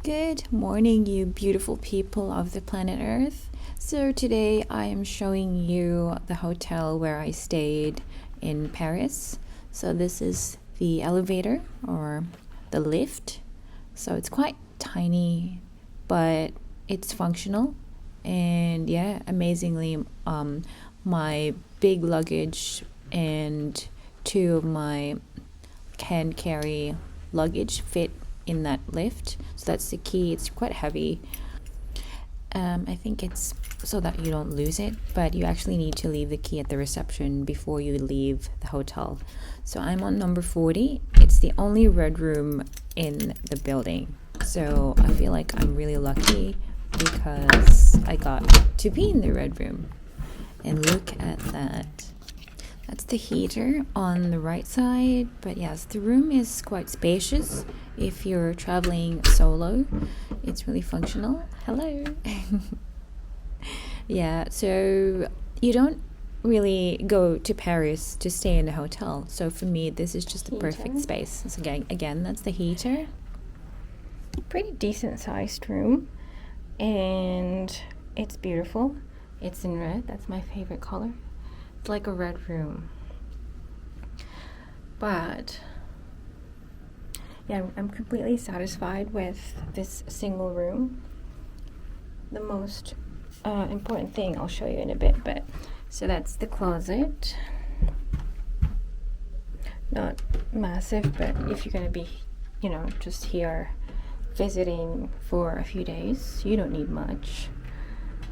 Good morning, you beautiful people of the planet Earth. So, today I am showing you the hotel where I stayed in Paris. So, this is the elevator or the lift. So, it's quite tiny, but it's functional. And yeah, amazingly, my big luggage and two of my can carry luggage fit in that lift. So that's the key. It's quite heavy. I think it's so that you don't lose it, but you actually need to leave the key at the reception before you leave the hotel. So I'm on number 40. It's the only red room in the building. So I feel like I'm really lucky because I got to be in the red room. And look at that. That's the heater on the right side, but yes, the room is quite spacious. If you're traveling solo, it's really functional. Hello. Yeah, so you don't really go to Paris to stay in a hotel. So for me, this is just the perfect space. So again, that's the heater. Pretty decent sized room, and it's beautiful. It's in red. That's my favorite color. It's like a red room. But yeah, I'm completely satisfied with this single room. The most important thing I'll show you in a bit, but so that's the closet. Not massive, but if you're gonna be, just here visiting for a few days, you don't need much.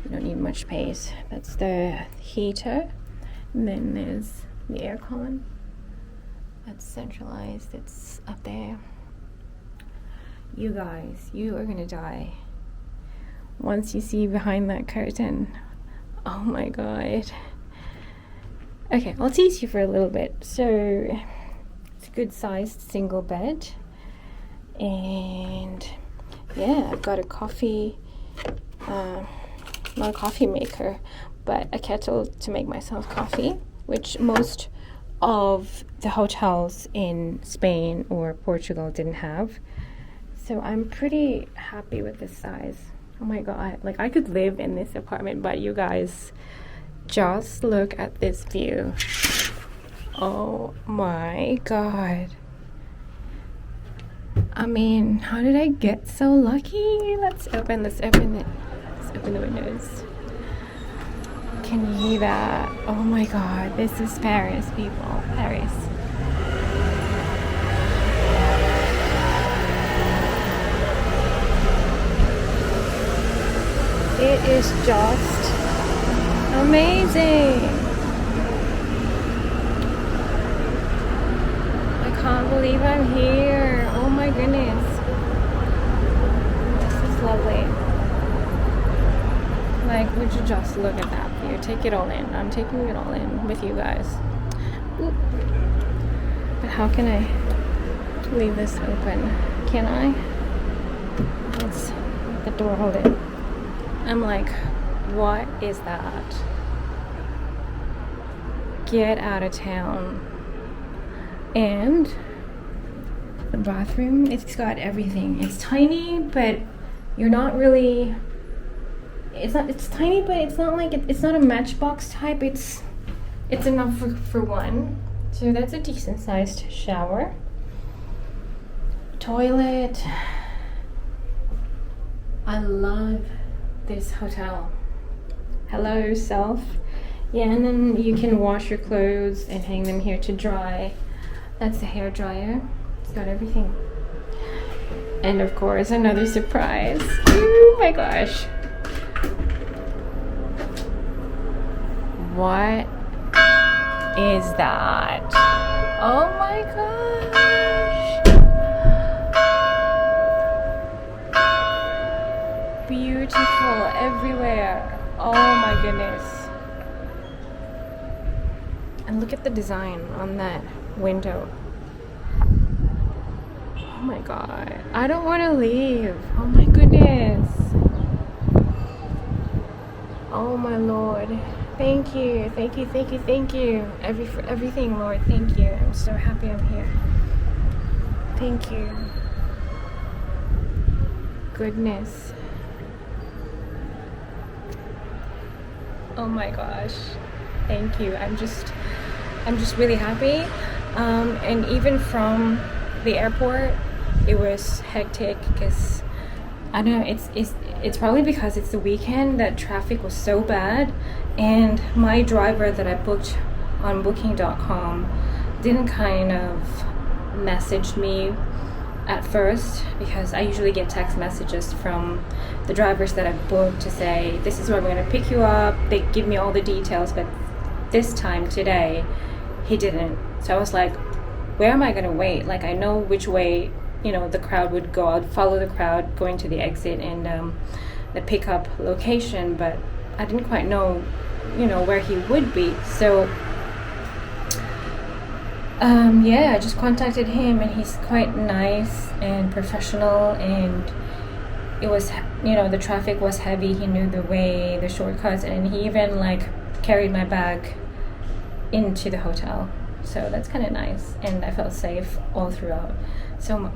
You don't need much space. That's the heater. And then there's the aircon. That's centralized. It's up there. You guys, you are gonna die once you see behind that curtain. Oh my god. Okay, I'll tease you for a little bit. So it's a good sized single bed. And yeah, I've got a coffee, not a coffee maker, but a kettle to make myself coffee, which most of the hotels in Spain or Portugal didn't have. So I'm pretty happy with this size. Oh my god, like I could live in this apartment, but you guys, just look at this view. Oh my god. I mean, how did I get so lucky? Let's open the windows. Can you hear that? Oh my god, this is Paris, people. Paris. It is just amazing. I can't believe I'm here. Oh my goodness. This is lovely. Like, would you just look at that view? Take it all in. I'm taking it all in with you guys. Ooh. But how can I leave this open? Can I? Let's let the door hold it. I'm like, what is that? Get out of town. And the bathroom, it's got everything. It's tiny, but you're not really... It's tiny, but it's not like it's not a matchbox type. It's enough for one. So that's a decent sized shower. Toilet. I love this hotel. Hello, self. Yeah, and then you can wash your clothes and hang them here to dry. That's the hair dryer. It's got everything. And of course, another surprise. Oh my gosh. What is that? Oh my gosh. Beautiful everywhere. Oh my goodness. And look at the design on that window. Oh my god. I don't want to leave. Oh my goodness. Oh my lord. Thank you, thank you, thank you, thank you. For everything, Lord, thank you. I'm so happy I'm here. Thank you. goodness. Oh my gosh. Thank you. I'm just really happy. And even from the airport, it was hectic because I don't know, it's probably because it's the weekend that traffic was so bad, and my driver that I booked on booking.com didn't kind of message me at first, because I usually get text messages from the drivers that I've booked to say this is where we're going to pick you up. They give me all the details, but this time today he didn't. So I was like, where am I going to wait? Like, I know which way, you know, the crowd would go. I'd follow the crowd going to the exit and the pickup location, but I didn't quite know, you know, where he would be. So yeah, I just contacted him, and he's quite nice and professional, and it was, you know, the traffic was heavy. He knew the way, the shortcuts, and he even like carried my bag into the hotel. So that's kind of nice, and I felt safe all throughout. So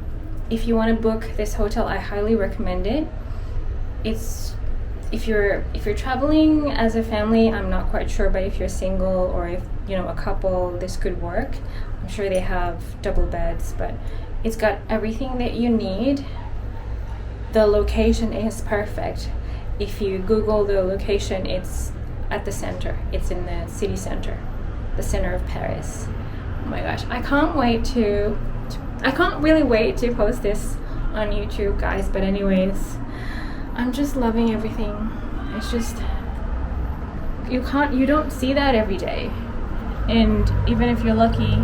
if you want to book this hotel, I highly recommend it. It's if you're traveling as a family, I'm not quite sure, but if you're single or if, you know, a couple, this could work. I'm sure they have double beds, but it's got everything that you need. The location is perfect. If you Google the location, it's at the center. It's in the city center, the center of Paris. Oh my gosh, I can't really wait to post this on YouTube, guys. But anyways, I'm just loving everything. It's just, you don't see that every day. And even if you're lucky,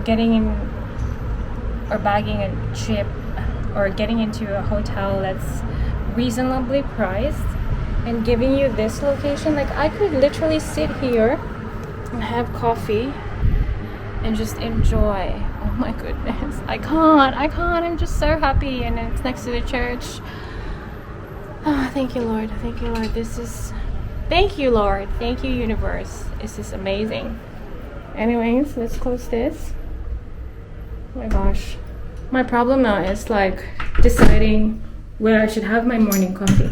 getting in or bagging a trip or getting into a hotel that's reasonably priced and giving you this location, like I could literally sit here and have coffee and just enjoy. Oh my goodness, I can't, I'm just so happy. And it's next to the church. Oh, thank you, Lord. Thank you, Lord. Thank you, Lord. Thank you, universe. This is amazing. Anyways, let's close this. Oh my gosh. My problem now is like deciding where I should have my morning coffee.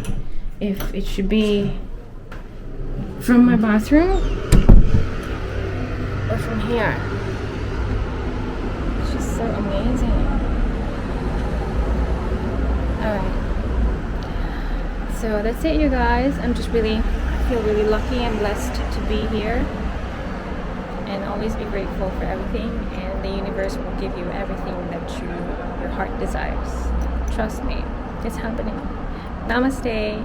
If it should be from my bathroom or from here. It's just so amazing. Alright. So that's it, you guys. I feel really lucky and blessed to be here. And always be grateful for everything, and the universe will give you everything that your heart desires. Trust me, it's happening. Namaste.